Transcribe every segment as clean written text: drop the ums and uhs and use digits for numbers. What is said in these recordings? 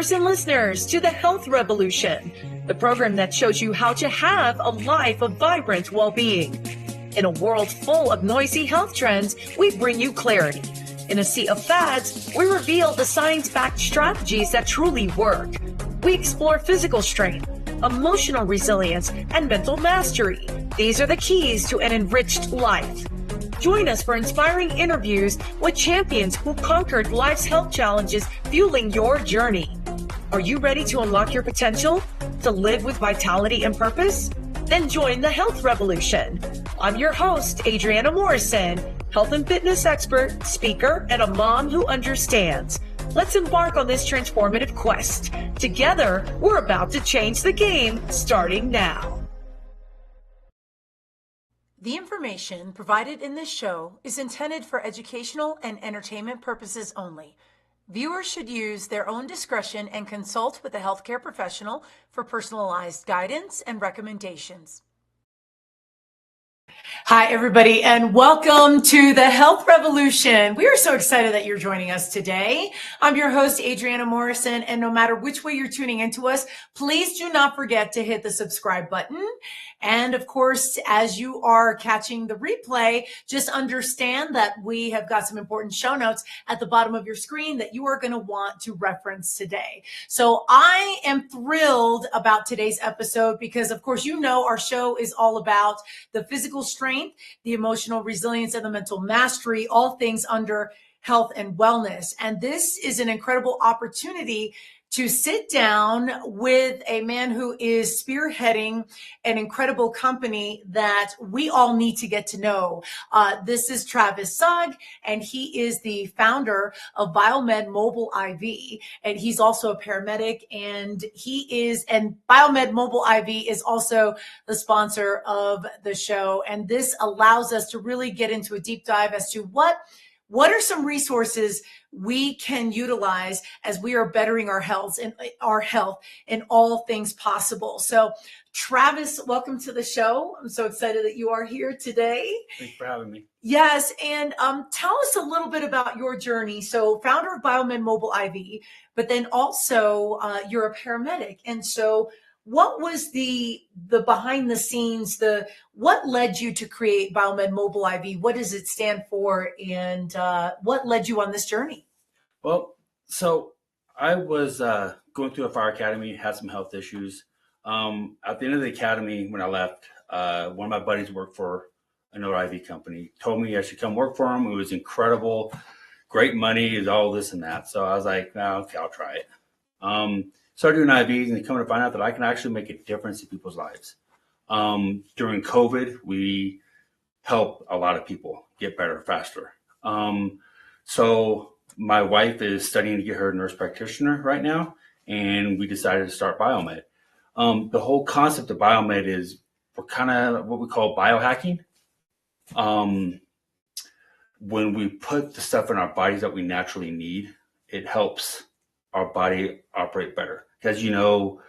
viewers and listeners, to the Health Revolution, the program that shows you how to have a life of vibrant well-being. In a world full of noisy health trends, we bring you clarity. In a sea of fads, we reveal the science-backed strategies that truly work. We explore physical strength, emotional resilience, and mental mastery. These are the keys to an enriched life. Join us for inspiring interviews with champions who conquered life's health challenges, fueling your journey. Are you ready to unlock your potential? To live with vitality and purpose? Then join the Health Revolution. I'm your host, Adriana Morrison, health and fitness expert, speaker, and a mom who understands. Let's embark on this transformative quest. Together, we're about to change the game, starting now. The information provided in this show is intended for educational and entertainment purposes only. Viewers should use their own discretion and consult with a healthcare professional for personalized guidance and recommendations. Hi, everybody, and welcome to the Health Revolution. We are so excited that you're joining us today. I'm your host, Adriana Morrison, and no matter which way you're tuning into us, please do not forget to hit the subscribe button. And of course, as you are catching the replay, just understand that we have got some important show notes at the bottom of your screen that you are going to want to reference today. So I am thrilled about today's episode because, of course, you know our show is all about the physical strength, the emotional resilience, and the mental mastery, all things under health and wellness. And this is an incredible opportunity to sit down with a man who is spearheading an incredible company that we all need to get to know. This is Travis Sugg, and he is the founder of Biomed Mobile IV, and he's also a paramedic, and Biomed Mobile IV is also the sponsor of the show. And this allows us to really get into a deep dive as to what are some resources we can utilize as we are bettering our health in all things possible. So Travis, welcome to the show. I'm so excited that you are here today. Thanks for having me. Yes. And tell us a little bit about your journey. So founder of Biomed Mobile IV, but then also you're a paramedic. And so what was the behind the scenes, what led you to create Biomed Mobile IV? What does it stand for? And what led you on this journey? Well, so I was going through a fire academy, had some health issues. At the end of the academy, when I left, one of my buddies worked for another IV company, told me I should come work for him. It was incredible, great money, all this and that. So I was like, okay, I'll try it. Started doing IVs and coming to find out that I can actually make a difference in people's lives. During COVID, we helped a lot of people get better faster. So my wife is studying to get her nurse practitioner right now, and we decided to start Biomed. The whole concept of Biomed is we're kind of what we call biohacking. When we put the stuff in our bodies that we naturally need, it helps our body operate better. Because, you know,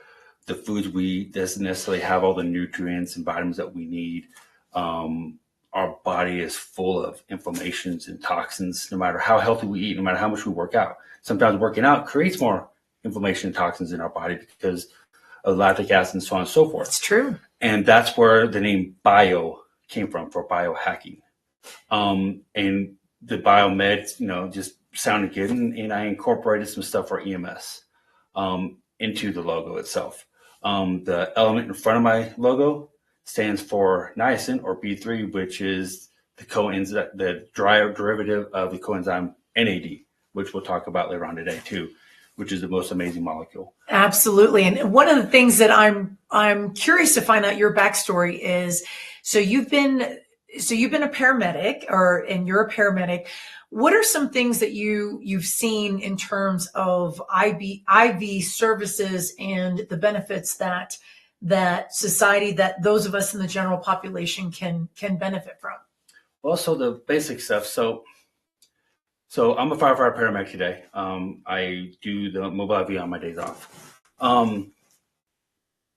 the foods we eat doesn't necessarily have all the nutrients and vitamins that we need. Our body is full of inflammations and toxins, no matter how healthy we eat, no matter how much we work out. Sometimes working out creates more inflammation and toxins in our body because of lactic acid and so on and so forth. It's true. And that's where the name bio came from, for biohacking. And the biomed, just sounded good. And I incorporated some stuff for EMS into the logo itself. The element in front of my logo stands for niacin, or B3, which is the derivative of the coenzyme NAD, which we'll talk about later on today too, which is the most amazing molecule. Absolutely. And one of the things that I'm curious to find out your backstory is, so you've been a paramedic, and you're a paramedic. What are some things that you've seen in terms of IV services and the benefits that society, that those of us in the general population can benefit from? Well, so the basic stuff. So I'm a firefighter paramedic today. I do the mobile IV on my days off.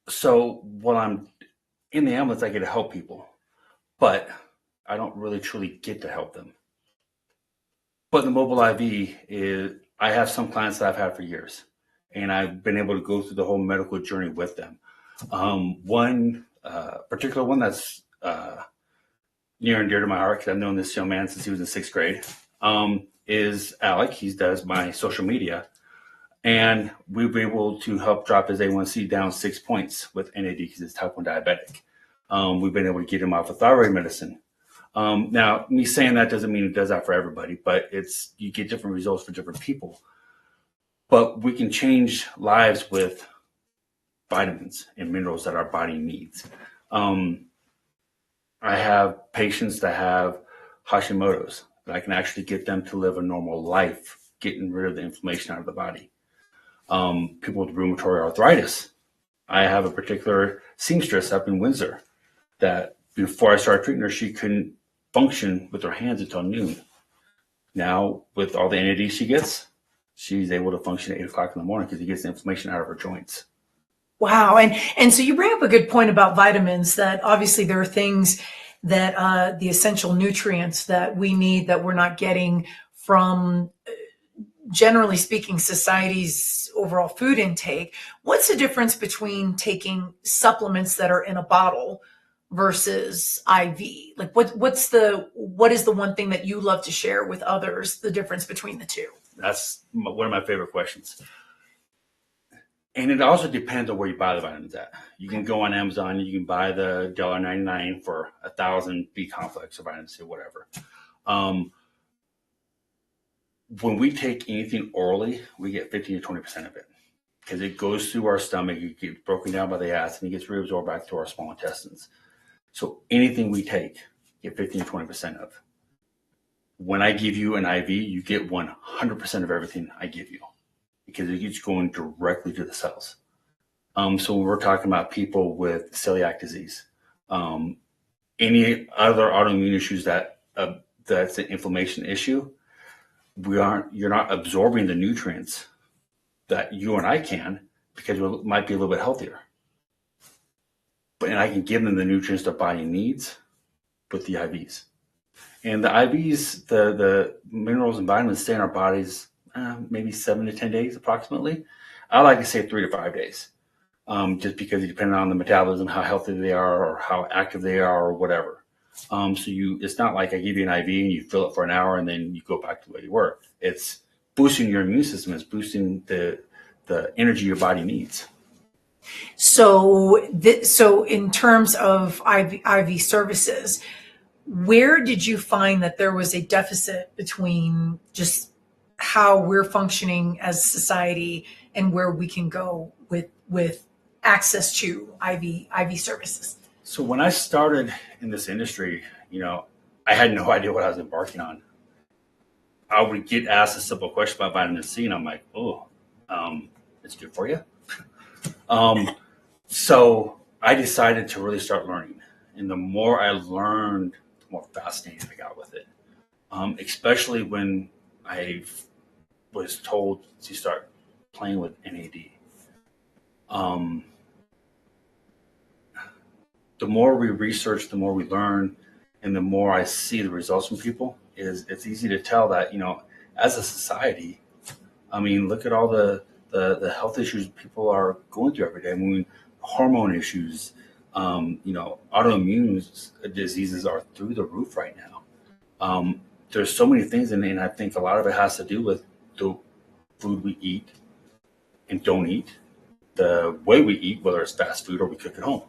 So when I'm in the ambulance, I get to help people, but I don't really truly get to help them. But the mobile IV is, I have some clients that I've had for years, and I've been able to go through the whole medical journey with them. One particular one that's near and dear to my heart, because I've known this young man since he was in 6th grade, is Alec. He does my social media. And we've been able to help drop his A1C down 6 points with NAD because he's type 1 diabetic. We've been able to get him off of thyroid medicine. Now, me saying that doesn't mean it does that for everybody, but you get different results for different people. But we can change lives with vitamins and minerals that our body needs. I have patients that have Hashimoto's that I can actually get them to live a normal life, getting rid of the inflammation out of the body. People with rheumatoid arthritis. I have a particular seamstress up in Windsor that before I started treating her, she couldn't function with her hands until noon. Now, with all the NAD she gets, she's able to function at 8 o'clock in the morning because he gets the inflammation out of her joints. Wow. And so you bring up a good point about vitamins, that obviously there are things that the essential nutrients that we need that we're not getting from, generally speaking, society's overall food intake. What's the difference between taking supplements that are in a bottle versus IV? Like what is the one thing that you love to share with others, the difference between the two? That's one of my favorite questions. And it also depends on where you buy the vitamins at. You can go on Amazon, you can buy the $1.99 for 1,000 B complex or vitamin C or whatever. When we take anything orally, we get 15 to 20% of it because it goes through our stomach, it gets broken down by the acid, and it gets reabsorbed back to our small intestines. So anything we take, get 15 to 20% of. When I give you an IV, you get 100% of everything I give you because it's going directly to the cells. So when we're talking about people with celiac disease, any other autoimmune issues that's an inflammation issue, you're not absorbing the nutrients that you and I can because we might be a little bit healthier. And I can give them the nutrients their body needs with the IVs. And the IVs, the minerals and vitamins stay in our bodies maybe 7 to 10 days approximately. I like to say 3 to 5 days, just because it depends on the metabolism, how healthy they are or how active they are or whatever. It's not like I give you an IV and you fill it for an hour and then you go back to the way you were. It's boosting your immune system. It's boosting the energy your body needs. So in terms of IV services, where did you find that there was a deficit between just how we're functioning as a society and where we can go with access to IV services? So when I started in this industry, I had no idea what I was embarking on. I would get asked a simple question about vitamin C, and I'm like, it's good for you. So I decided to really start learning. And the more I learned, the more fascinated I got with it. Especially when I was told to start playing with NAD. The more we research, the more we learn, and the more I see the results from people, it's easy to tell that, as a society, look at all the health issues people are going through every day. Hormone issues, autoimmune diseases are through the roof right now. There's so many things, and I think a lot of it has to do with the food we eat and don't eat, the way we eat, whether it's fast food or we cook at home.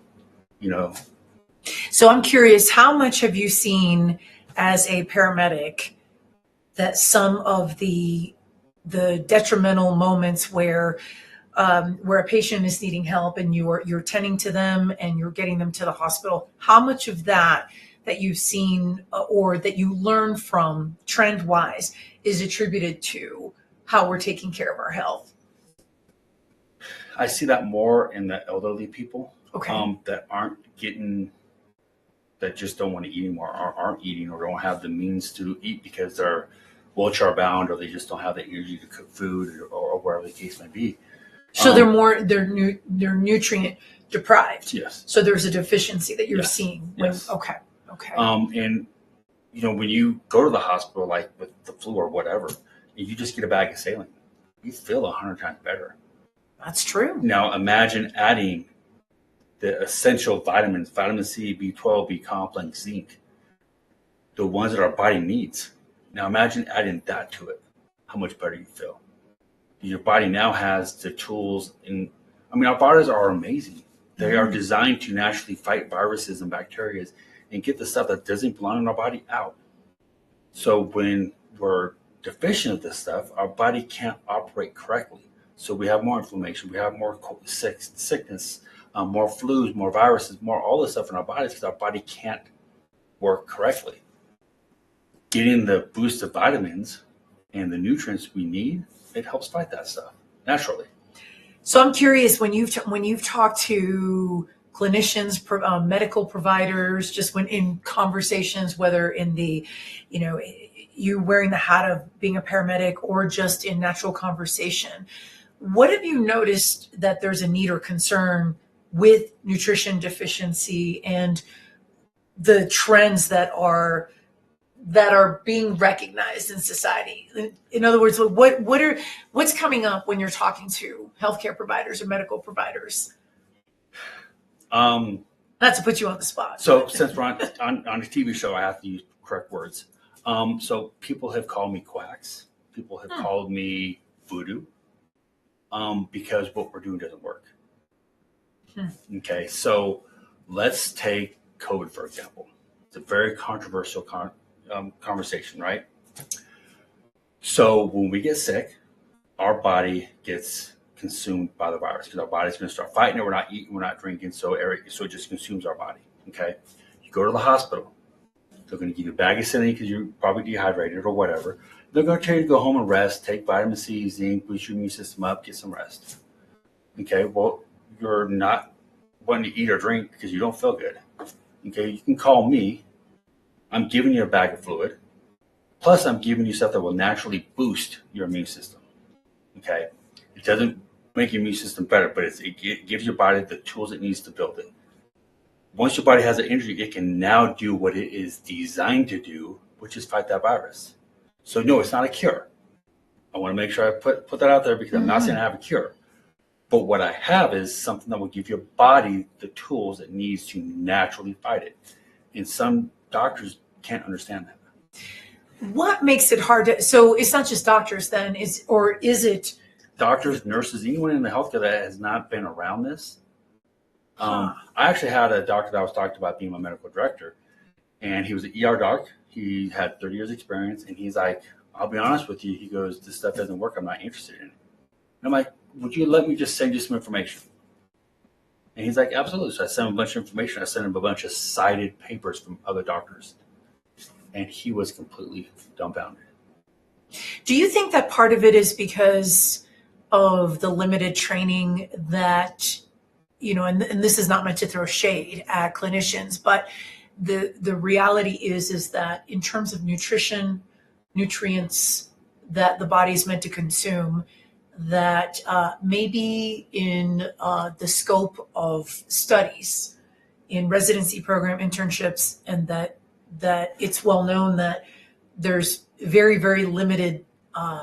So I'm curious, how much have you seen as a paramedic that some of the detrimental moments where a patient is needing help and you're tending to them and you're getting them to the hospital, how much of that you've seen or that you learn from trend wise is attributed to how we're taking care of our health? I see that more in the elderly people. Okay. That just don't want to eat anymore, or aren't eating, or don't have the means to eat because they're wheelchair bound, or they just don't have the energy to cook food, or whatever the case may be. So they're nutrient deprived. Yes. So there's a deficiency that you're Yes. seeing. Yes. Okay. And when you go to the hospital, like with the flu or whatever, and you just get a bag of saline, you feel 100 times better. That's true. Now imagine adding the essential vitamins, vitamin C, B12, B complex, zinc, the ones that our body needs. Now imagine adding that to it. How much better you feel. Your body now has the tools. Our bodies are amazing. They are designed to naturally fight viruses and bacteria and get the stuff that doesn't belong in our body out. So when we're deficient of this stuff, our body can't operate correctly. So we have more inflammation, we have more sickness, more flus, more viruses, more all this stuff in our bodies because our body can't work correctly. Getting the boost of vitamins and the nutrients we need, it helps fight that stuff naturally. So I'm curious, when you've talked to clinicians, medical providers, just when in conversations, whether in the, you wearing the hat of being a paramedic or just in natural conversation, what have you noticed that there's a need or concern with nutrition deficiency and the trends that are being recognized in society? In other words, what's coming up when you're talking to healthcare providers or medical providers? Not to put you on the spot. So since we're on a TV show, I have to use correct words. So people have called me quacks. People have called me voodoo because what we're doing doesn't work. Okay, so let's take COVID, for example. It's a very controversial conversation, right? So when we get sick, our body gets consumed by the virus because our body's going to start fighting it. We're not eating, we're not drinking, so it just consumes our body. Okay, you go to the hospital, they're going to give you a bag of saline because you're probably dehydrated or whatever. They're going to tell you to go home and rest, take vitamin C, zinc, boost your immune system up, get some rest. Okay, well, you're not wanting to eat or drink because you don't feel good. Okay, you can call me. I'm giving you a bag of fluid. Plus, I'm giving you stuff that will naturally boost your immune system. Okay, it doesn't make your immune system better, but it gives your body the tools it needs to build it. Once your body has an injury, it can now do what it is designed to do, which is fight that virus. So no, it's not a cure. I want to make sure I put that out there because I'm not saying I have a cure. But what I have is something that will give your body the tools it needs to naturally fight it. And some doctors can't understand that. What makes it hard so it's not just doctors then, is it doctors, nurses, anyone in the healthcare that has not been around this? I actually had a doctor that I was talking about being my medical director, and he was an ER doc. He had 30 years experience, and he's like, I'll be honest with you. He goes, this stuff doesn't work. I'm not interested in it. And I'm like, would you let me just send you some information? And he's like, absolutely. So I sent him a bunch of information. I sent him a bunch of cited papers from other doctors. And he was completely dumbfounded. Do you think that part of it is because of the limited training that, and this is not meant to throw shade at clinicians, but the reality is that in terms of nutrition, nutrients that the body is meant to consume, that maybe in the scope of studies, in residency program internships, and that it's well known that there's very, very limited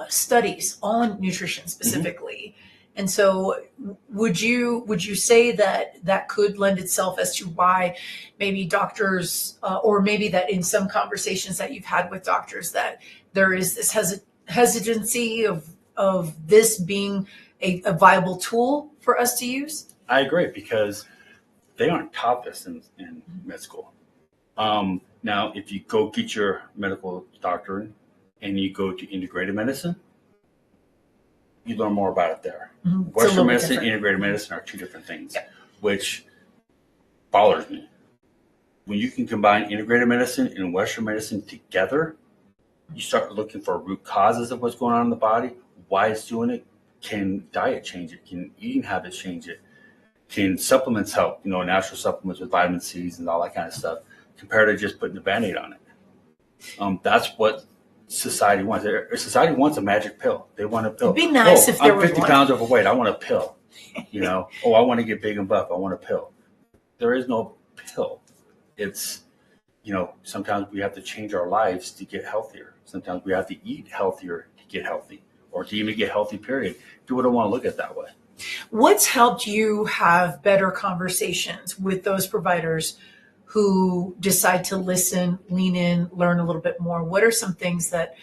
studies on nutrition specifically. And so would you say that could lend itself as to why maybe doctors, or maybe that in some conversations that you've had with doctors, that there is this hesitancy of this being a viable tool for us to use? I agree, because they aren't taught this in med school. Now, if you go get your medical doctorate and you go to integrated medicine, you learn more about it there. Western medicine, integrated medicine are two different things, which bothers me. When you can combine integrated medicine and Western medicine together, you start looking for root causes of what's going on in the body, why it's doing it. Can diet change it? Can eating habits change it? Can supplements help? Natural supplements with vitamin C's and all that kind of stuff, compared to just putting a Band-Aid on it. That's what society wants. Society wants a magic pill. They want a pill. It'd be nice if there was 50 pounds overweight. I want a pill. I want to get big and buff. I want a pill. There is no pill. It's, sometimes we have to change our lives to get healthier. Sometimes we have to eat healthier to get healthy, or to even get healthy, period. People don't want to look at it that way. What's helped you have better conversations with those providers who decide to listen, lean in, learn a little bit more? What are some things that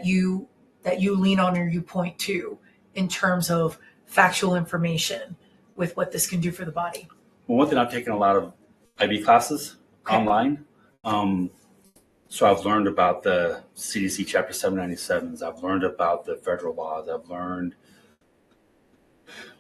you lean on or you point to in terms of factual information with what this can do for the body? Well, one thing, I've taken a lot of IB classes online. So I've learned about the CDC Chapter 797s. I've learned about the federal laws. I've learned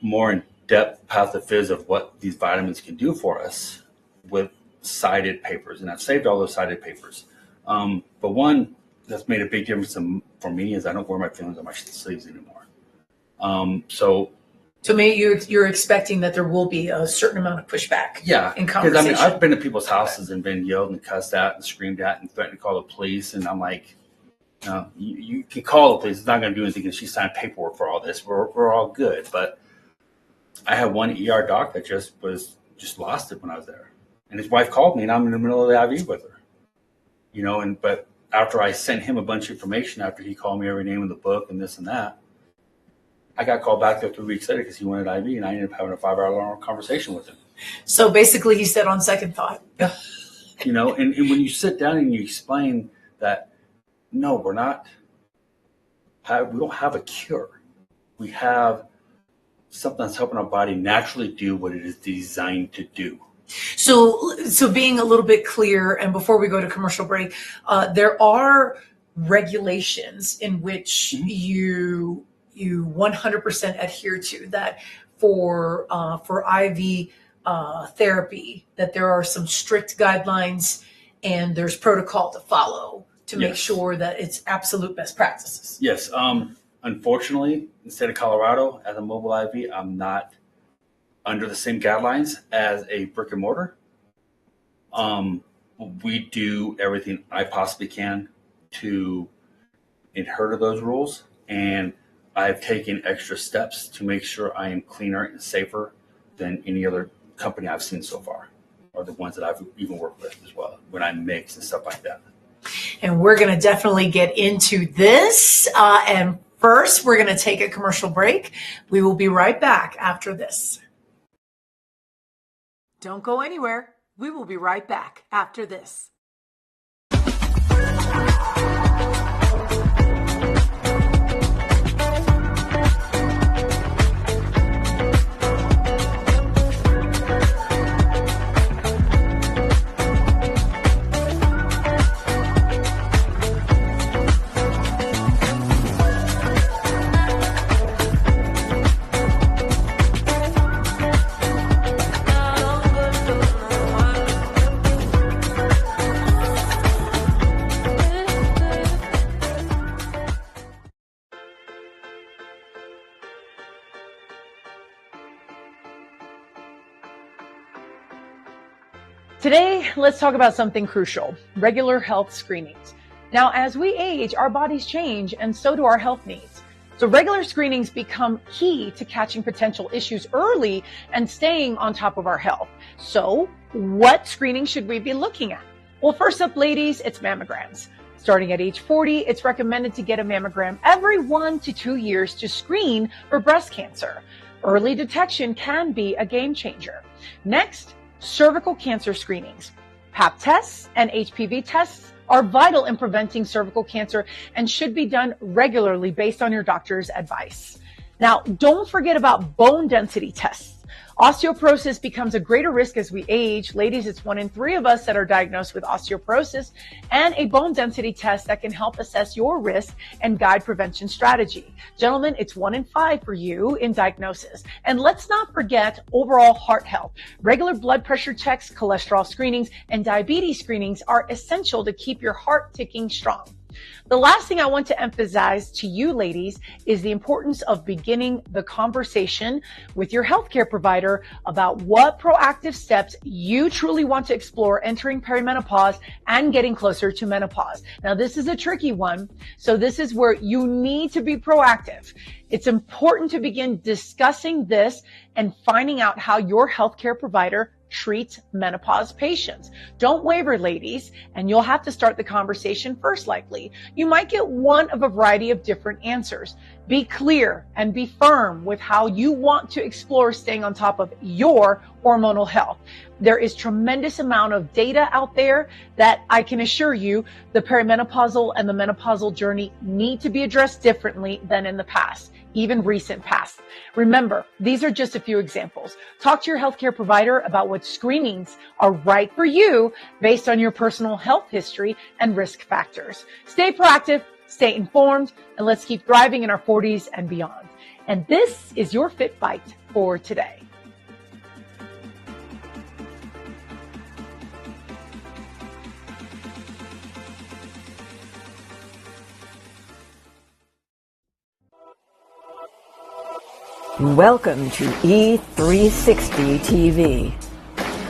more in-depth pathophys of what these vitamins can do for us with cited papers. And I've saved all those cited papers. But one that's made a big difference for me is I don't wear my feelings on my sleeves anymore. To me, you're expecting that there will be a certain amount of pushback. Yeah, in conversation. Because I've been to people's houses and been yelled and cussed at and screamed at and threatened to call the police, and I'm like, no, you can call the police. It's not going to do anything because she signed paperwork for all this. We're all good. But I had one ER doc that just lost it when I was there, and his wife called me, and I'm in the middle of the IV with her, but after I sent him a bunch of information, after he called me every name in the book and this and that, I got called back there 3 weeks later because he wanted IV, and I ended up having a 5-hour-long conversation with him. So basically, he said on second thought. Yeah. And when you sit down and you explain that, no, we don't have a cure. We have something that's helping our body naturally do what it is designed to do. So being a little bit clear, and before we go to commercial break, there are regulations in which you 100% adhere to, that for IV therapy, that there are some strict guidelines and there's protocol to follow to make sure that it's absolute best practices. Yes. Unfortunately, in the state of Colorado, as a mobile IV, I'm not under the same guidelines as a brick and mortar. We do everything I possibly can to adhere to those rules, and I've taken extra steps to make sure I am cleaner and safer than any other company I've seen so far, or the ones that I've even worked with as well, when I mix and stuff like that. And we're going to definitely get into this. And first, we're going to take a commercial break. We will be right back after this. Don't go anywhere. We will be right back after this. Today, let's talk about something crucial: regular health screenings. Now, as we age, our bodies change, and so do our health needs. So regular screenings become key to catching potential issues early and staying on top of our health. So what screening should we be looking at? Well, first up, ladies, it's mammograms. Starting at age 40, it's recommended to get a mammogram every 1 to 2 years to screen for breast cancer. Early detection can be a game changer. Next, cervical cancer screenings. Pap tests and HPV tests are vital in preventing cervical cancer and should be done regularly based on your doctor's advice. Now, don't forget about bone density tests. Osteoporosis becomes a greater risk as we age. Ladies, it's 1 in 3 of us that are diagnosed with osteoporosis, and a bone density test that can help assess your risk and guide prevention strategy. Gentlemen, it's 1 in 5 for you in diagnosis. And let's not forget overall heart health. Regular blood pressure checks, cholesterol screenings, and diabetes screenings are essential to keep your heart ticking strong. The last thing I want to emphasize to you ladies is the importance of beginning the conversation with your healthcare provider about what proactive steps you truly want to explore entering perimenopause and getting closer to menopause. Now, this is a tricky one, so this is where you need to be proactive. It's important to begin discussing this and finding out how your healthcare provider treat menopause patients. Don't waver, ladies, and you'll have to start the conversation first likely. You might get one of a variety of different answers. Be clear and be firm with how you want to explore staying on top of your hormonal health. There is tremendous amount of data out there that I can assure you the perimenopausal and the menopausal journey need to be addressed differently than in the past, even recent past. Remember, these are just a few examples. Talk to your healthcare provider about what screenings are right for you based on your personal health history and risk factors. Stay proactive, stay informed, and let's keep thriving in our 40s and beyond. And this is your Fit Bite for today. Welcome to E360 TV,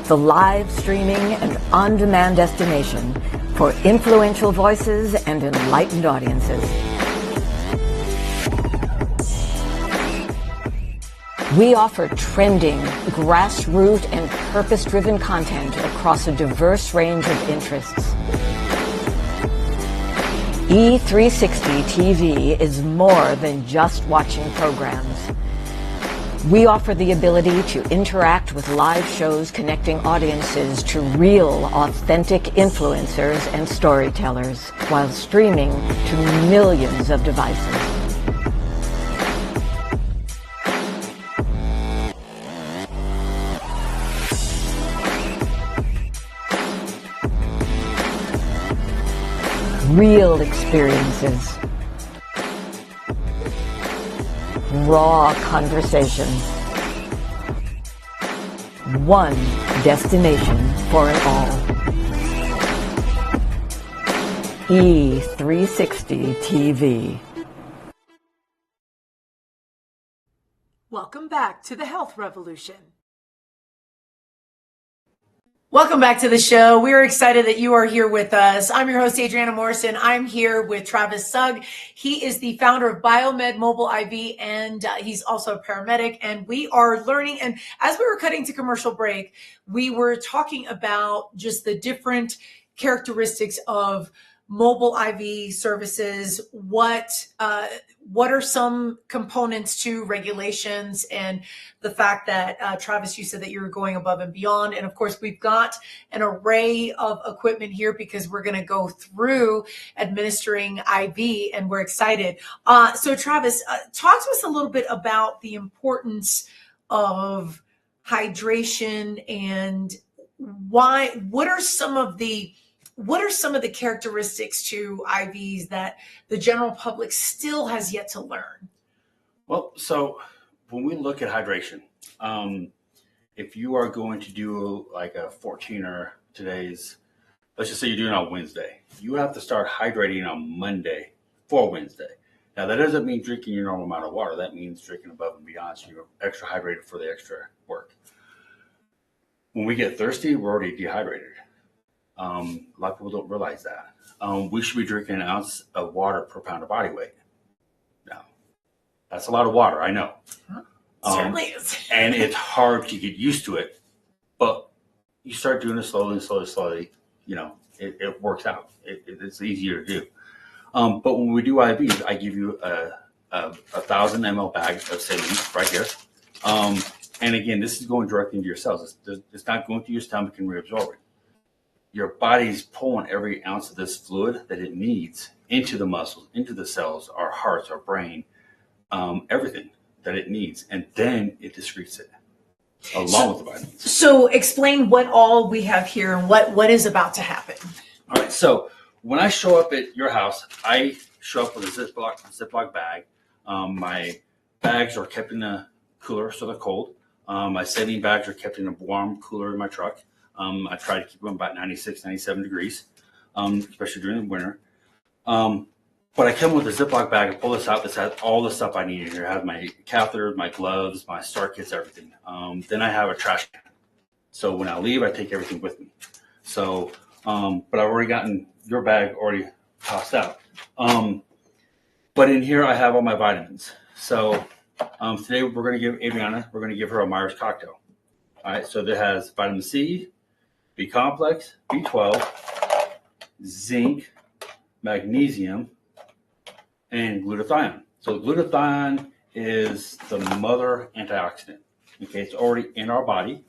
the live streaming and on-demand destination for influential voices and enlightened audiences. We offer trending, grassroots, and purpose-driven content across a diverse range of interests. E360 TV is more than just watching programs. We offer the ability to interact with live shows connecting audiences to real, authentic influencers and storytellers while streaming to millions of devices. Real experiences. Raw conversation. One destination for it all. E360 TV. Welcome back to the Health Revolution. Welcome back to the show. We're excited that you are here with us. I'm your host, Adriana Morrison. I'm here with Travis Sugg. He is the founder of Biomed Mobile IV, and he's also a paramedic. And we are learning. And as we were cutting to commercial break, we were talking about just the different characteristics of mobile IV services. What are some components to regulations, and the fact that Travis, you said that you're going above and beyond. And of course, we've got an array of equipment here because we're going to go through administering IV, and we're excited. So Travis, talk to us a little bit about the importance of hydration and what are some of the characteristics to IVs that the general public still has yet to learn? Well, so when we look at hydration, if you are going to do like a 14er today's, let's just say you're doing it on Wednesday, you have to start hydrating on Monday for Wednesday. Now, that doesn't mean drinking your normal amount of water. That means drinking above and beyond, so you're extra hydrated for the extra work. When we get thirsty, we're already dehydrated. A lot of people don't realize that. We should be drinking an ounce of water per pound of body weight. Now, that's a lot of water, I know. Certainly is. And it's hard to get used to it, but you start doing it slowly, you know, it works out. It's easier to do. But when we do IVs, I give you a 1,000 ml bag of saline right here. And again, this is going directly into your cells. It's not going to your stomach and reabsorb it. Your body's pulling every ounce of this fluid that it needs into the muscles, into the cells, our hearts, our brain, everything that it needs. And then it excretes it along with the vitamins. So explain what all we have here and what is about to happen. All right. So when I show up at your house, I show up with a Ziploc bag. My bags are kept in a cooler so they're cold. My saline bags are kept in a warm cooler in my truck. I try to keep them about 96, 97 degrees, especially during the winter. But I come with a Ziploc bag and pull this out. This has all the stuff I need in here. It has my catheters, my gloves, my start kits, everything. Then I have a trash can. So when I leave, I take everything with me. So, but I've already gotten your bag already tossed out. But in here, I have all my vitamins. So today we're going to give Adriana, we're going to give her a Myers cocktail. All right, so that has vitamin C, B complex, B12, zinc, magnesium, and glutathione. So glutathione is the mother antioxidant. Okay, it's already in our body.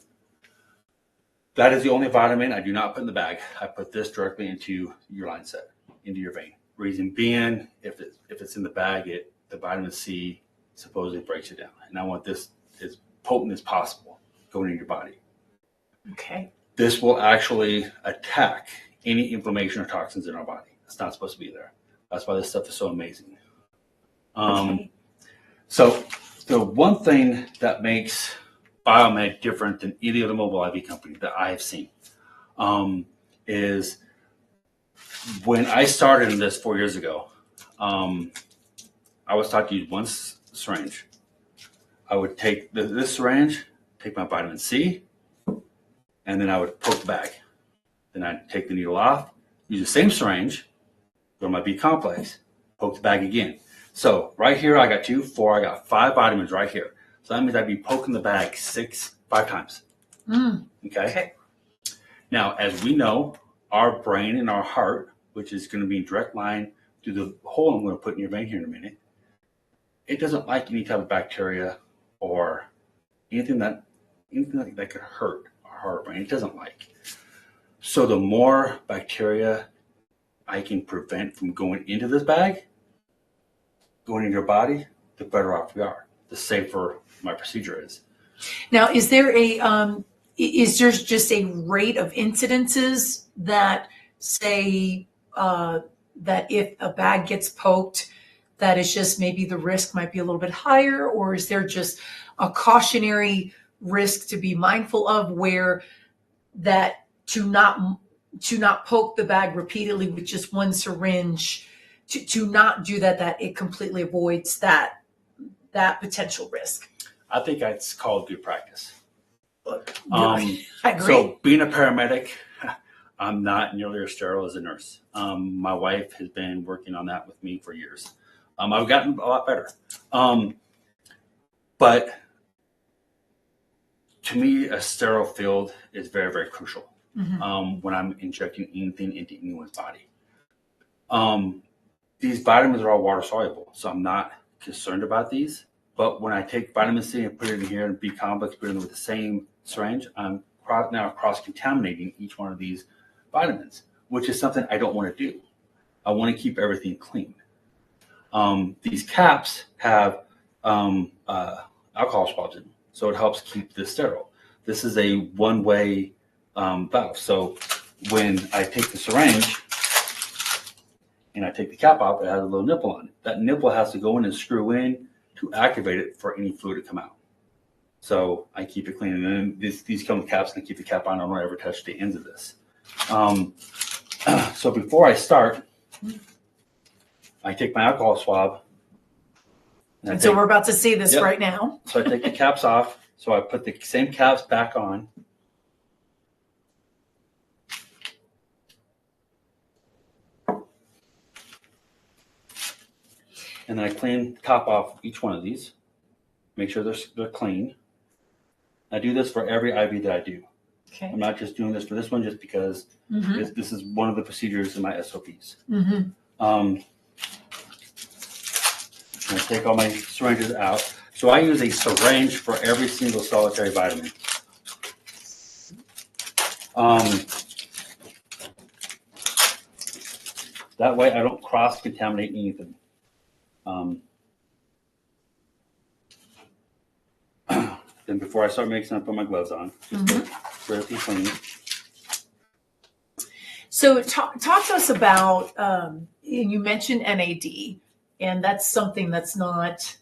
That is the only vitamin I do not put in the bag. I put this directly into your line set, into your vein. Reason being, if it's in the bag, the vitamin C supposedly breaks it down. And I want this as potent as possible going into your body. Okay. This will actually attack any inflammation or toxins in our body. It's not supposed to be there. That's why this stuff is so amazing. Okay. So the one thing that makes Biomed different than any other mobile IV company that I have seen is when I started in this 4 years ago, I was taught to use one syringe. I would take this syringe, take my vitamin C, and then I would poke the bag. Then I'd take the needle off, use the same syringe, go to my B complex, poke the bag again. So right here, I got 2, 4, I got 5 vitamins right here. So that means I'd be poking the bag 5 times. Okay. Now, as we know, our brain and our heart, which is going to be in direct line through the hole I'm going to put in your vein here in a minute, it doesn't like any type of bacteria or anything that could hurt our heart or brain. It doesn't like. So the more bacteria I can prevent from going into this bag, going into your body, the better off we are. The safer my procedure is. Now, is there just a rate of incidences that say that if a bag gets poked, that it's just maybe the risk might be a little bit higher, or is there just a cautionary risk to be mindful of where that to not poke the bag repeatedly with just one syringe, to not do that it completely avoids that potential risk? I think that's called good practice. I agree. So being a paramedic, I'm not nearly as sterile as a nurse. My wife has been working on that with me for years. I've gotten a lot better. But to me, a sterile field is very, very crucial when I'm injecting anything into anyone's body. These vitamins are all water soluble, so I'm not concerned about these. But when I take vitamin C and put it in here and B complex, put it in with the same syringe, I'm now cross-contaminating each one of these vitamins, which is something I don't want to do. I want to keep everything clean. These caps have alcohol swabs in them, so it helps keep this sterile. This is a one-way valve. So when I take the syringe and I take the cap off, it has a little nipple on it. That nipple has to go in and screw in to activate it for any fluid to come out. So I keep it clean. And then these come with caps, and I keep the cap on. I don't ever touch the ends of this. So before I start, I take my alcohol swab. And so we're about to see this right now. So I take the caps off. So I put the same caps back on. And then I clean the top off each one of these. Make sure they're clean. I do this for every IV that I do. Okay. I'm not just doing this for this one just because this is one of the procedures in my SOPs. I take all my syringes out. So I use a syringe for every single solitary vitamin. That way I don't cross-contaminate anything. Then before I start mixing, I put my gloves on. Everything clean. So talk to us about, you mentioned NAD, and that's something that's not,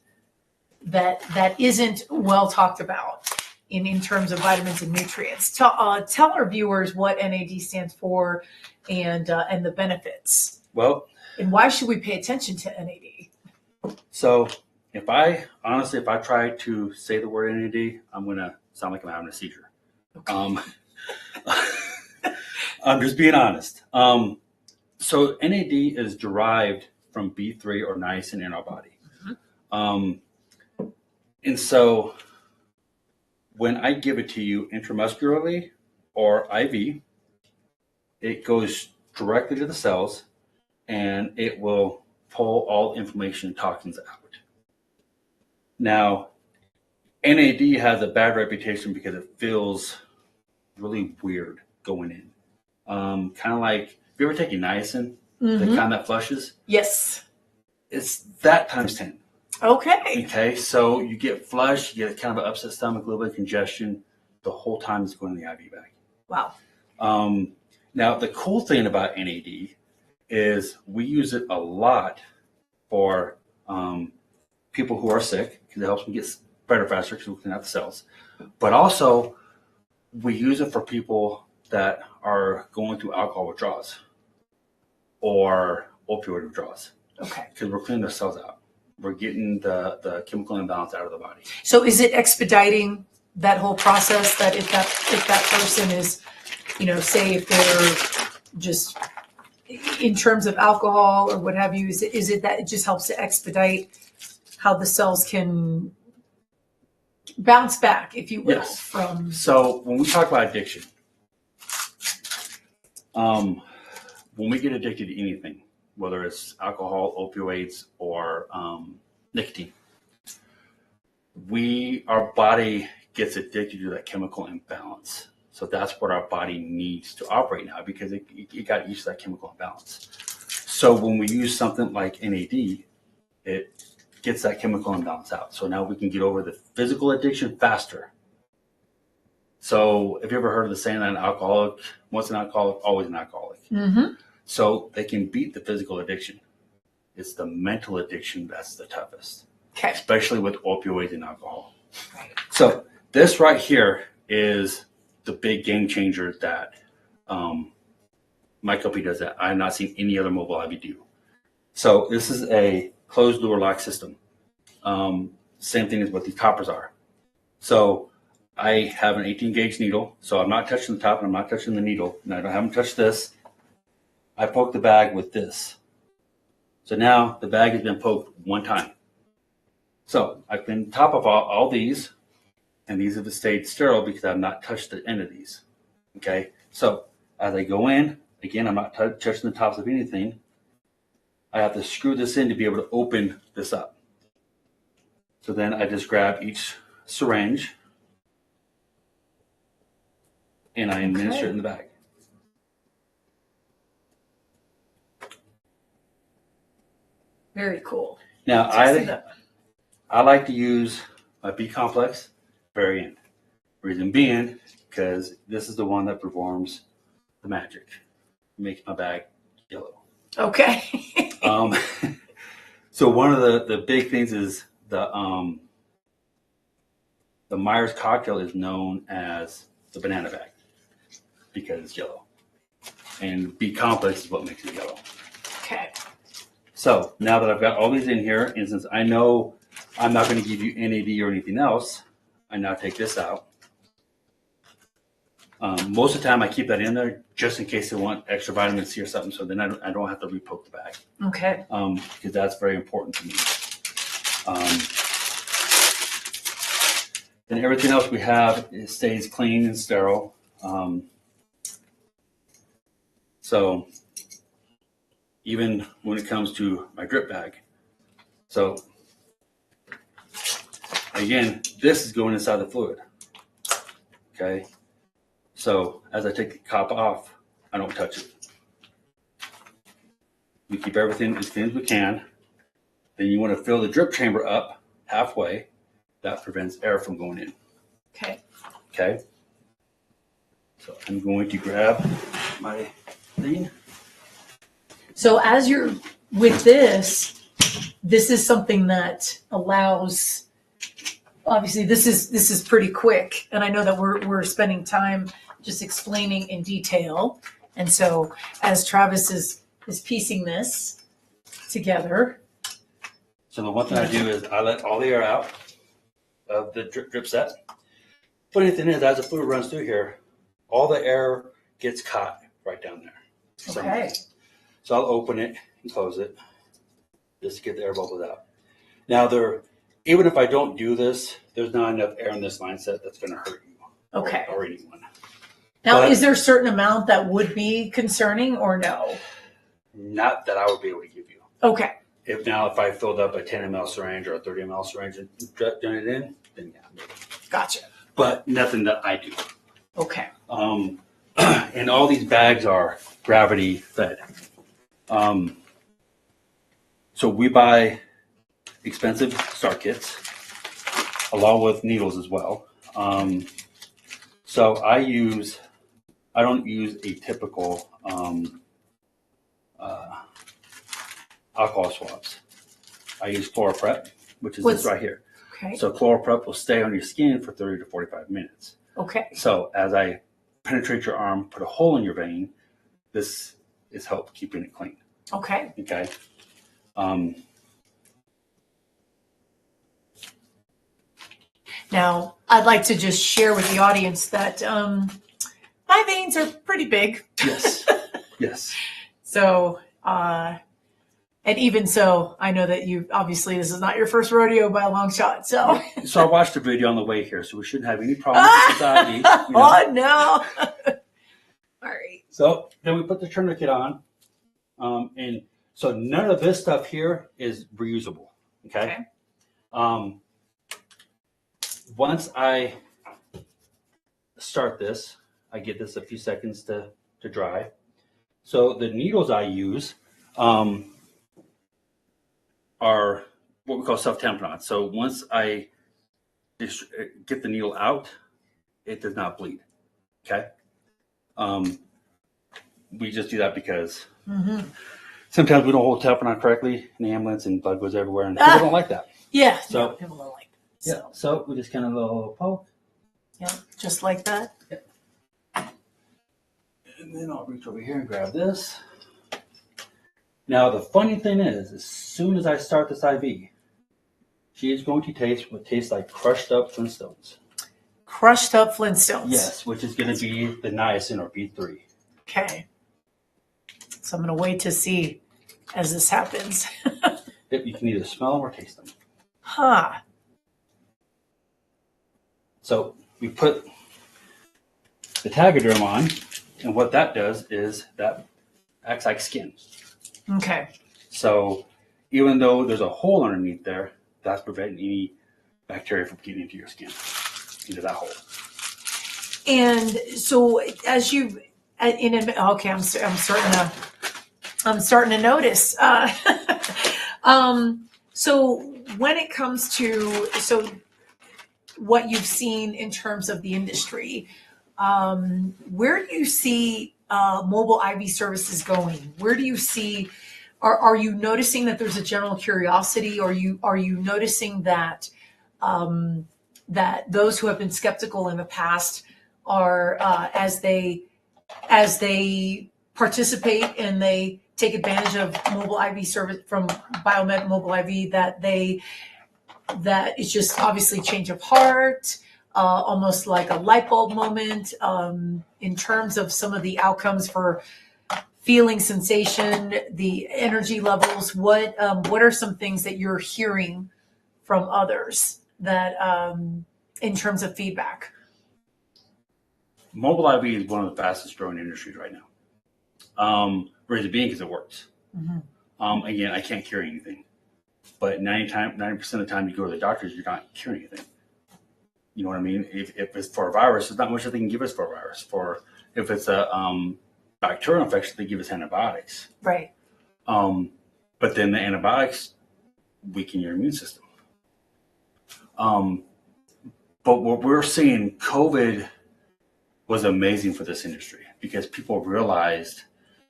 that isn't well talked about in terms of vitamins and nutrients. Tell our viewers what NAD stands for and the benefits. Well, and why should we pay attention to NAD? So if I try to say the word NAD, I'm going to sound like I'm having a seizure. Okay. I'm just being honest. So NAD is derived from B3 or niacin in our body. And so when I give it to you intramuscularly or IV, it goes directly to the cells and it will pull all inflammation and toxins out. Now, NAD has a bad reputation because it feels really weird going in. Kind of like, have you ever taken niacin, the kind that flushes? Yes. It's that times 10. Okay. Okay, so you get flush, you get kind of an upset stomach, a little bit of congestion. The whole time it's going in the IV bag. Wow. Now, the cool thing about NAD is we use it a lot for people who are sick because it helps them get better faster because we clean out the cells. But also, we use it for people that are going through alcohol withdrawals or opioid withdrawals. Okay. Because we're cleaning the cells out. We're getting the chemical imbalance out of the body. So is it expediting that whole process that if that person is, say if they're just in terms of alcohol or what have you, is it that it just helps to expedite how the cells can bounce back, if you will, Yes. from... So when we talk about addiction, when we get addicted to anything, whether it's alcohol, opioids, or nicotine, our body gets addicted to that chemical imbalance. So that's what our body needs to operate now because it got used to that chemical imbalance. So when we use something like NAD, it gets that chemical imbalance out. So now we can get over the physical addiction faster. So have you ever heard of the saying that an alcoholic, once an alcoholic, always an alcoholic? Mm-hmm. So they can beat the physical addiction. It's the mental addiction that's the toughest, Okay. especially with opioids and alcohol. Right. So this right here is the big game changer that my company does that I have not seen any other mobile IV do. So this is a closed door lock system. Same thing as what these toppers are. So I have an 18 gauge needle. So I'm not touching the top and I'm not touching the needle. And I haven't touched this. I poke the bag with this. So now the bag has been poked one time. So I've been top of all these, and these have stayed sterile because I've not touched the end of these. Okay. So as I go in, again, I'm not touching the tops of anything. I have to screw this in to be able to open this up. So then I just grab each syringe and I administer it in the bag. Very cool. Now I like to use my B complex very end. Reason being, because this is the one that performs the magic. It makes my bag yellow. Okay. So one of the big things is the Myers cocktail is known as the banana bag because it's yellow, and B complex is what makes it yellow. Okay. So now that I've got all these in here, and since I know I'm not going to give you NAD or anything else, I now take this out. Most of the time I keep that in there just in case they want extra vitamin C or something, so then I don't have to repoke the bag. Okay. Because that's very important to me. Then everything else we have, it stays clean and sterile. So even when it comes to my drip bag. So again, this is going inside the fluid. Okay. So as I take the cap off, I don't touch it. We keep everything as thin as we can. Then you want to fill the drip chamber up halfway. That prevents air from going in. Okay. Okay. So I'm going to grab my thing. So as you're with this is something that allows, obviously this is pretty quick. And I know that we're spending time just explaining in detail. And so as Travis is piecing this together. So the one thing I do is I let all the air out of the drip set. Funny thing is, as the fluid runs through here, all the air gets caught right down there. Okay. So I'll open it and close it just to get the air bubbles out. Now even if I don't do this, there's not enough air in this line set that's going to hurt you. Okay. Or anyone. Now, But is there a certain amount that would be concerning or no? not that I would be able to give you. Okay. If I filled up a 10 ml syringe or a 30 ml syringe and done it in, then yeah. Maybe. Gotcha. But nothing that I do. Okay. And all these bags are gravity fed. So we buy expensive start kits along with needles as well. So I don't use a typical alcohol swabs. I use ChloraPrep, which is this right here. Okay. So ChloraPrep will stay on your skin for 30 to 45 minutes. Okay. So as I penetrate your arm, put a hole in your vein, this is help keeping it clean. Okay. Okay. Now, I'd like to just share with the audience that my veins are pretty big. Yes. Yes. So, and even so, I know that obviously this is not your first rodeo by a long shot. So I watched the video on the way here, so we shouldn't have any problems with society. Oh, no. All right. So then we put the tourniquet on. And so none of this stuff here is reusable. Okay. Once I start this, I give this a few seconds to dry. So the needles I use are what we call self-tamponade. So once I get the needle out, it does not bleed. Okay. We just do that because sometimes we don't hold tamponade correctly in the ambulance and blood goes everywhere and people don't like that. Yeah. So no, people don't like that. Yeah, so we just kind of a little poke. Yeah, just like that. Yeah. And then I'll reach over here and grab this. Now, the funny thing is, as soon as I start this IV, she is going to taste what tastes like crushed up Flintstones. Crushed up Flintstones. Yes, which is going to be the niacin or B3. Okay. So I'm going to wait to see as this happens. You can either smell them or taste them. Huh. So we put the Tegaderm on, and what that does is that acts like skin. Okay. So even though there's a hole underneath there, that's preventing any bacteria from getting into your skin, into that hole. And so as you, okay, I'm starting to notice. So when it comes to, what you've seen in terms of the industry, where do you see mobile IV services going? Where do you see, are you noticing that there's a general curiosity? Or are you noticing that that those who have been skeptical in the past are as they participate and they take advantage of mobile IV service from Biomed Mobile IV, that it's just obviously change of heart, almost like a light bulb moment in terms of some of the outcomes for feeling sensation, the energy levels. What are some things that you're hearing from others that in terms of feedback? Mobile IV is one of the fastest growing industries right now. Reason being because it works. Again, I can't cure anything. But 90% of the time you go to the doctors, you're not curing anything. You know what I mean? If it's for a virus, there's not much that they can give us for a virus. If it's a bacterial infection, they give us antibiotics. Right. But then the antibiotics weaken your immune system. But what we're seeing, COVID was amazing for this industry because people realized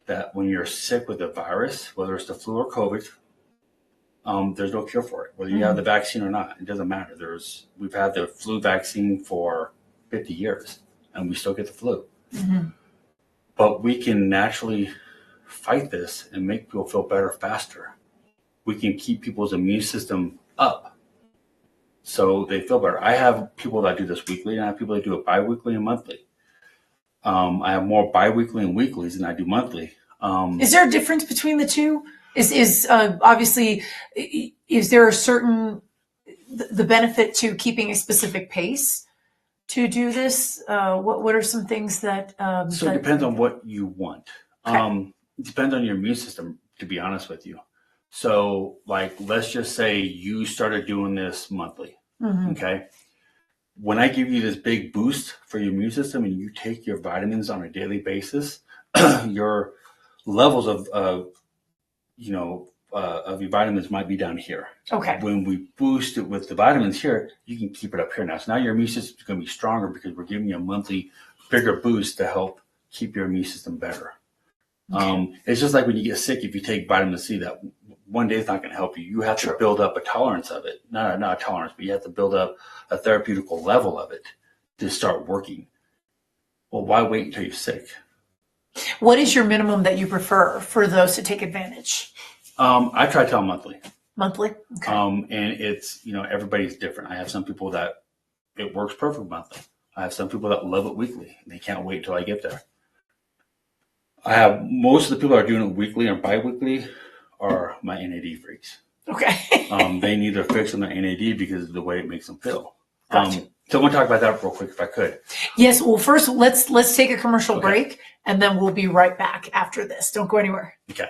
that when you're sick with a virus, whether it's the flu or COVID, there's no cure for it. Whether you have the vaccine or not, it doesn't matter. We've had the flu vaccine for 50 years, and we still get the flu. But we can naturally fight this and make people feel better faster. We can keep people's immune system up so they feel better. I have people that do this weekly, and I have people that do it bi-weekly and monthly. I have more bi-weekly and weeklies than I do monthly. Is there a difference between the two? Is obviously, is there a certain the benefit to keeping a specific pace to do this? What are some things that? So it depends on what you want. Okay. It depends on your immune system, to be honest with you. So, like, let's just say you started doing this monthly. Mm-hmm. Okay. When I give you this big boost for your immune system and you take your vitamins on a daily basis, your levels of your vitamins might be down here. Okay. When we boost it with the vitamins here, you can keep it up here now. So now your immune system is going to be stronger because we're giving you a monthly bigger boost to help keep your immune system better. Okay. It's just like when you get sick, if you take vitamin C, that one day is not going to help you. You have to build up a tolerance of it. Not a tolerance, but you have to build up a therapeutical level of it to start working. Well, why wait until you're sick? What is your minimum that you prefer for those to take advantage? I try to tell monthly. Monthly? Okay. And it's, everybody's different. I have some people that it works perfect monthly. I have some people that love it weekly and they can't wait until I get there. I have most of the people that are doing it weekly or bi-weekly are my NAD freaks. Okay. They need their fix on their NAD because of the way it makes them feel. Gotcha. So I want to talk about that real quick if I could. Yes. Well, first let's take a commercial break and then we'll be right back after this. Don't go anywhere. Okay.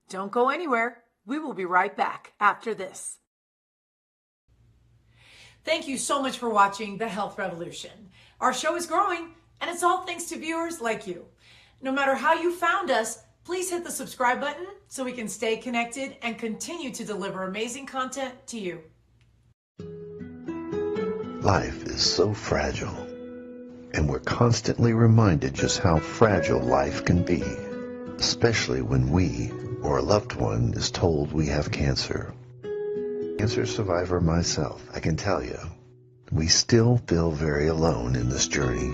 Don't go anywhere. We will be right back after this. Thank you so much for watching The Health Revolution. Our show is growing, and it's all thanks to viewers like you. No matter how you found us, please hit the subscribe button so we can stay connected and continue to deliver amazing content to you. Life is so fragile, and we're constantly reminded just how fragile life can be, especially when we or a loved one is told we have cancer. Cancer survivor myself, I can tell you, we still feel very alone in this journey.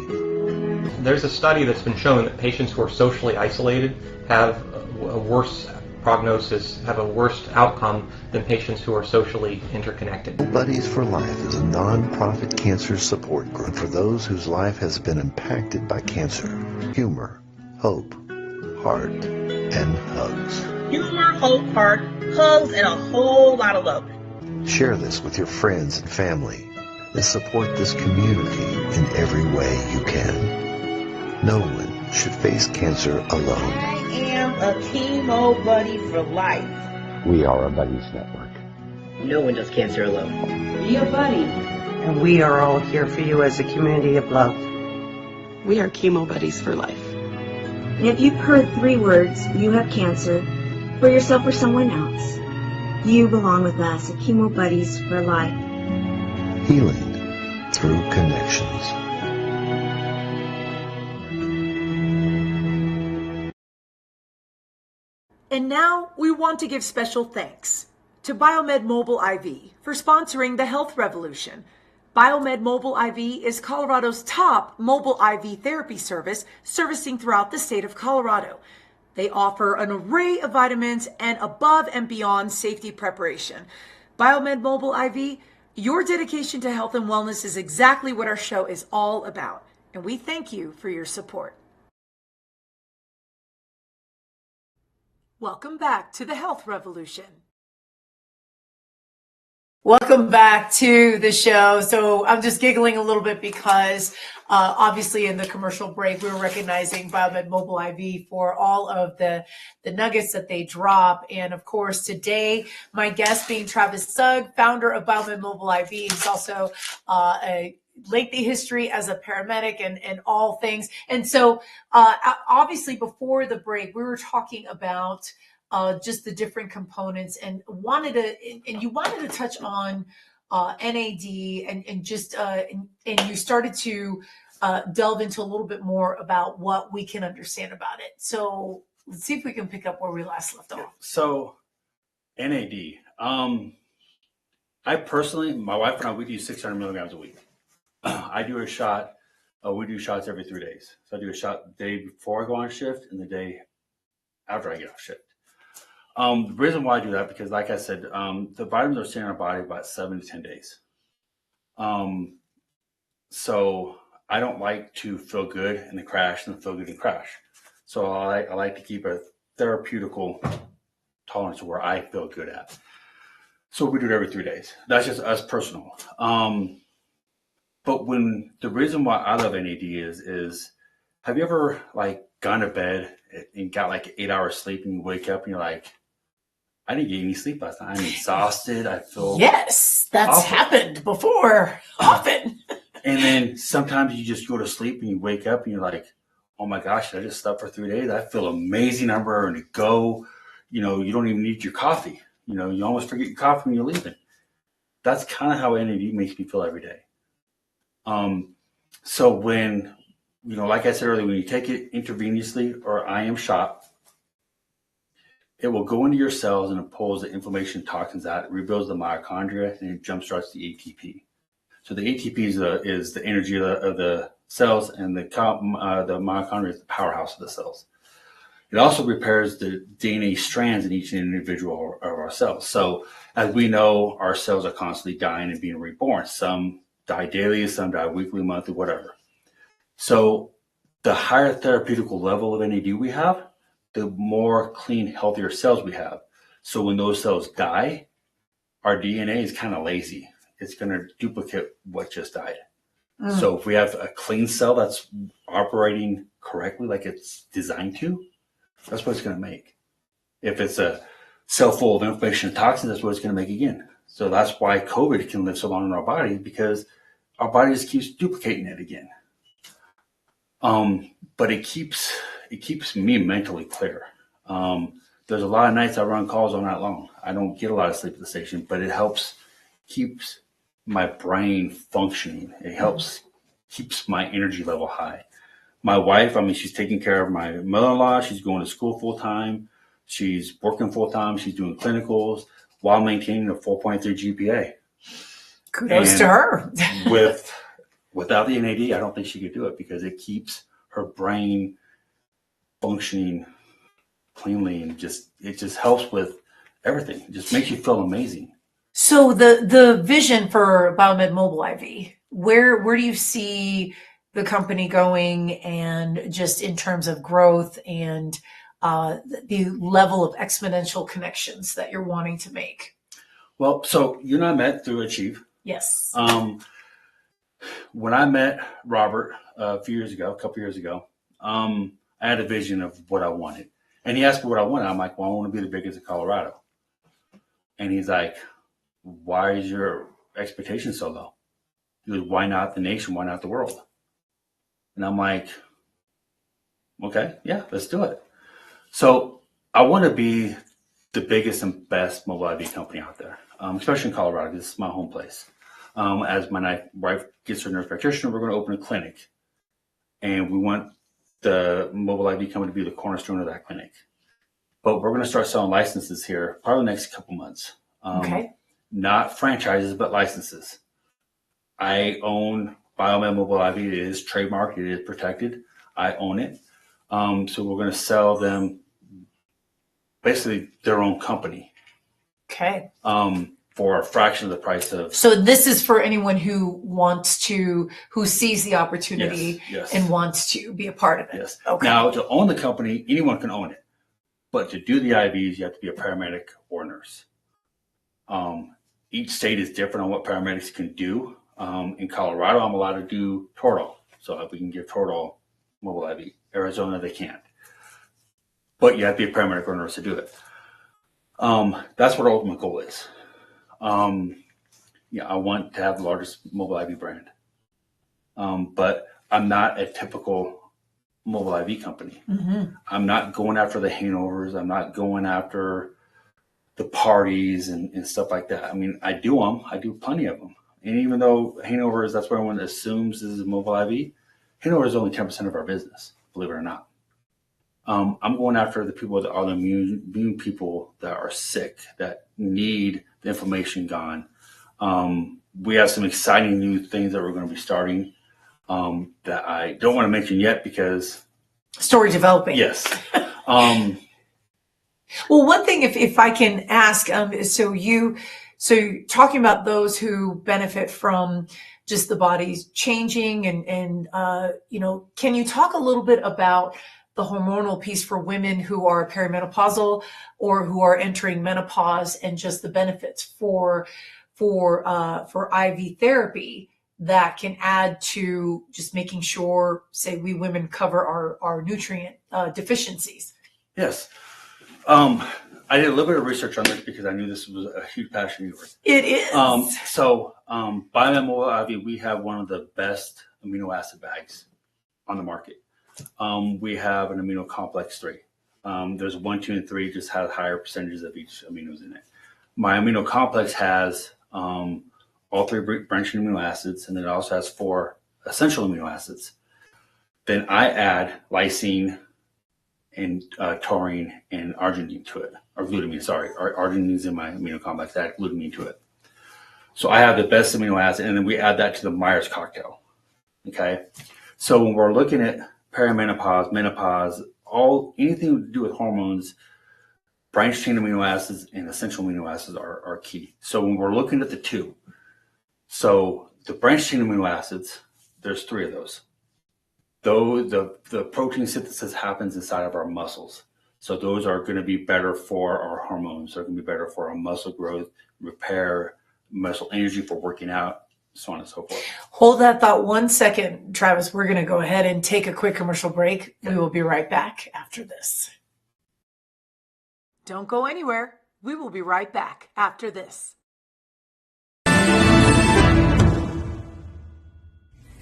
There's a study that's been shown that patients who are socially isolated have a worse prognosis, have a worse outcome than patients who are socially interconnected. Buddies for Life is a non-profit cancer support group for those whose life has been impacted by cancer. Humor, hope, heart, and hugs. Humor, hope, heart, hugs, and a whole lot of love. Share this with your friends and family and support this community in every way you can. No one should face cancer alone. I am a chemo buddy for life. We are a buddies network. No one does cancer alone. Be a buddy. And we are all here for you as a community of love. We are chemo buddies for life. And if you've heard 3 words, you have cancer, for yourself or someone else, you belong with us at Chemo Buddies for Life. Healing through connections. And now we want to give special thanks to Biomed Mobile IV for sponsoring the Health Revolution. Biomed Mobile IV is Colorado's top mobile IV therapy service, servicing throughout the state of Colorado. They offer an array of vitamins and above and beyond safety preparation. Biomed Mobile IV, your dedication to health and wellness is exactly what our show is all about. And we thank you for your support. Welcome back to the Health Revolution. Welcome back to the show. So I'm just giggling a little bit because obviously in the commercial break, we were recognizing Biomed Mobile IV for all of the nuggets that they drop. And of course, today, my guest being Travis Sugg, founder of Biomed Mobile IV. He's also a lengthy history as a paramedic and all things. And so obviously before the break, we were talking about just the different components and you wanted to touch on NAD and just and you started to delve into a little bit more about what we can understand about it. So let's see if we can pick up where we last left off. So NAD, I personally, my wife and I, we do 600 milligrams a week. I do a shot. We do shots every 3 days. So I do a shot the day before I go on shift and the day after I get off shift. The reason why I do that, because like I said, the vitamins are staying in our body about 7 to 10 days. So I don't like to feel good and then crash and then feel good and crash. So I like to keep a therapeutical tolerance where I feel good at. So we do it every 3 days. That's just us personal. But when the reason why I love NAD is have you ever like gone to bed and got like 8 hours sleep and you wake up and you're like, I didn't get any sleep last night. I'm exhausted. I feel Yes, that's awful. happened before, often. And then sometimes you just go to sleep and you wake up and you're like, oh my gosh, I just slept for 3 days. I feel amazing. I'm ready to go. You know, you don't even need your coffee. You know, you almost forget your coffee when you're leaving. That's kind of how NAD makes me feel every day. So when, you know, like I said earlier, when you take it intravenously or IM shot, it will go into your cells and it pulls the inflammation toxins out, it rebuilds the mitochondria, and it jumpstarts the ATP. So the ATP is the energy of the cells, and the mitochondria is the powerhouse of the cells. It also repairs the DNA strands in each individual of our cells. So as we know, our cells are constantly dying and being reborn. Some die daily, some die weekly, monthly, whatever. So the higher therapeutic level of NAD we have, the more clean, healthier cells we have. So when those cells die, our DNA is kind of lazy. It's going to duplicate what just died. So if we have a clean cell that's operating correctly, like it's designed to, that's what it's going to make. If it's a cell full of inflammation and toxins, that's what it's going to make again. So that's why COVID can live so long in our body, because our body just keeps duplicating it again. But it keeps me mentally clear. There's a lot of nights I run calls all night long. I don't get a lot of sleep at the station, but it keeps my brain functioning. It helps keeps my energy level high. My wife, I mean, she's taking care of my mother-in-law. She's going to school full time. She's working full time. She's doing clinicals while maintaining a 4.3 GPA. Kudos to her. Without the NAD, I don't think she could do it, because it keeps her brain functioning cleanly, and it just helps with everything. It just makes you feel amazing. So the vision for Biomed Mobile IV, where do you see the company going, and just in terms of growth and the level of exponential connections that you're wanting to make? Well, so you and I met through Achieve. Yes. When I met Robert a couple years ago, I had a vision of what I wanted. And he asked me what I wanted. I'm like, well, I want to be the biggest in Colorado. And he's like, why is your expectation so low? He goes, why not the nation? Why not the world? And I'm like, okay, yeah, let's do it. So I want to be the biggest and best mobile IV company out there, especially in Colorado. This is my home place. As my wife gets her nurse practitioner, we're going to open a clinic. And we want the mobile IV company to be the cornerstone of that clinic. But we're going to start selling licenses here probably the next couple months. Okay. Not franchises, but licenses. I own Biomed Mobile IV. It is trademarked. It is protected. I own it. So we're going to sell them basically their own company. Okay. For a fraction of the price of. So this is for anyone who sees the opportunity yes. and wants to be a part of it. Yes. Okay. Now, to own the company, anyone can own it. But to do the IVs, you have to be a paramedic or nurse. Each state is different on what paramedics can do. In Colorado, I'm allowed to do Toradol. So we can give Toradol mobile IV. Arizona, they can't. But you have to be a paramedic or nurse to do it. That's what our ultimate goal is. I want to have the largest mobile IV brand. But I'm not a typical mobile IV company. Mm-hmm. I'm not going after the hangovers. I'm not going after the parties and stuff like that. I mean, I do them. I do plenty of them. And even though hangovers, that's what everyone assumes is mobile IV, hangover is only 10% of our business, believe it or not. I'm going after the people that are the immune people that are sick, that need the inflammation gone. We have some exciting new things that we're going to be starting that I don't want to mention yet because... Story developing. Yes. Well, one thing, if I can ask, is so talking about those who benefit from just the body's changing and can you talk a little bit about the hormonal piece for women who are perimenopausal or who are entering menopause, and just the benefits for IV therapy that can add to just making sure, say, we women cover our nutrient deficiencies. Yes. I did a little bit of research on this because I knew this was a huge passion of yours. It is. Biomed Mobile IV, we have one of the best amino acid bags on the market. We have an amino complex 3. There's 1, 2, and 3, just has higher percentages of each aminos in it. My amino complex has all 3 branching amino acids, and then it also has 4 essential amino acids. Then I add lysine and taurine and arginine to it, or glutamine, sorry. Arginine's in my amino complex, I add glutamine to it. So I have the best amino acid, and then we add that to the Myers cocktail, okay? So when we're looking at perimenopause, menopause, anything to do with hormones, branched chain amino acids and essential amino acids are key. So when we're looking at the 2, so the branched chain amino acids, there's 3 of those. Though the protein synthesis happens inside of our muscles. So those are going to be better for our hormones. They're going to be better for our muscle growth, repair, muscle energy for working out, so on and so forth. Hold that thought 1 second, Travis. We're going to go ahead and take a quick commercial break. Okay. We will be right back after this. Don't go anywhere. We will be right back after this.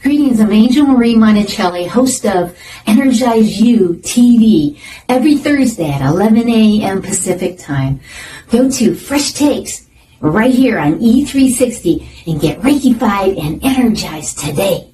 Greetings, I'm Angel Marie Monticelli, host of Energize You TV, every Thursday at 11 a.m. Pacific Time. Go to Fresh Takes right here on E360 and get Reiki-fied and energized today.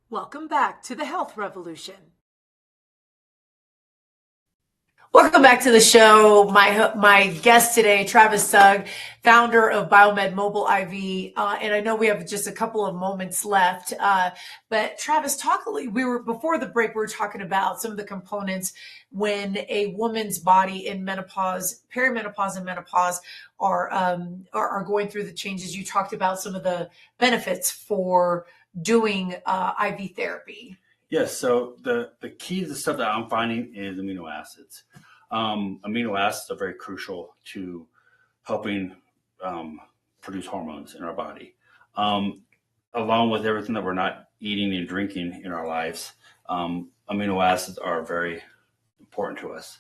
Welcome back to the Health Revolution. Welcome back to the show. My guest today, Travis Sugg, founder of Biomed Mobile IV. And I know we have just a couple of moments left. But Travis, before the break, we were talking about some of the components when a woman's body in menopause, perimenopause and menopause are going through the changes. You talked about some of the benefits for doing IV therapy. Yes. So the key to the stuff that I'm finding is amino acids. Amino acids are very crucial to helping produce hormones in our body. Along with everything that we're not eating and drinking in our lives, amino acids are very important to us.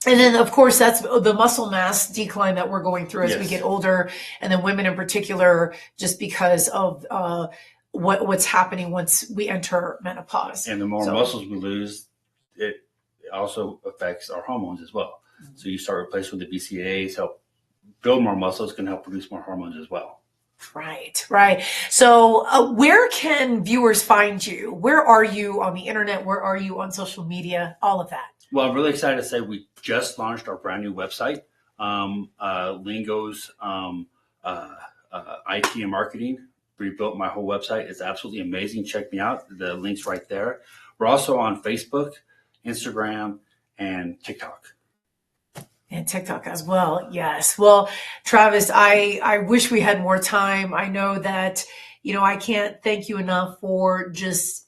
And then, of course, that's the muscle mass decline that we're going through as Yes. we get older, and then women in particular, just because of what's happening once we enter menopause. And the more muscles we lose, it also affects our hormones as well. Mm-hmm. So you start replacing with the BCAAs, help build more muscles, can help produce more hormones as well. Right. So where can viewers find you? Where are you on the internet? Where are you on social media? All of that. Well, I'm really excited to say we just launched our brand new website, Lingo's IT and marketing. Rebuilt my whole website. It's absolutely amazing. Check me out. The link's right there. We're also on Facebook, Instagram, and TikTok. And TikTok as well. Yes. Well, Travis, I wish we had more time. I know that, I can't thank you enough for just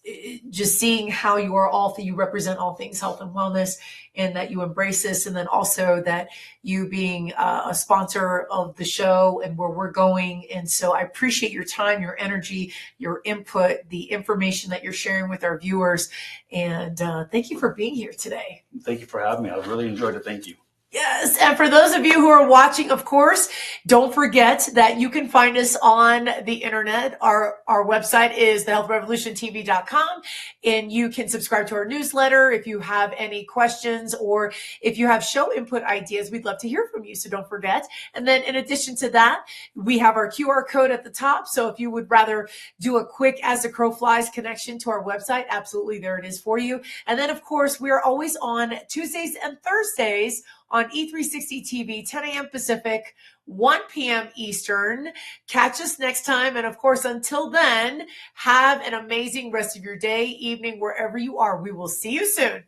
seeing how you represent all things health and wellness, and that you embrace this. And then also that you being a sponsor of the show and where we're going. And so I appreciate your time, your energy, your input, the information that you're sharing with our viewers. And thank you for being here today. Thank you for having me. I really enjoyed it. Thank you. Yes. And for those of you who are watching, of course, don't forget that you can find us on the internet. Our website is thehealthrevolutiontv.com, and you can subscribe to our newsletter. If you have any questions or if you have show input ideas, we'd love to hear from you. So don't forget. And then in addition to that, we have our QR code at the top. So if you would rather do a quick as the crow flies connection to our website, absolutely, there it is for you. And then, of course, we are always on Tuesdays and Thursdays on E360 TV, 10 a.m. Pacific, 1 p.m. Eastern. Catch us next time. And of course, until then, have an amazing rest of your day, evening, wherever you are. We will see you soon.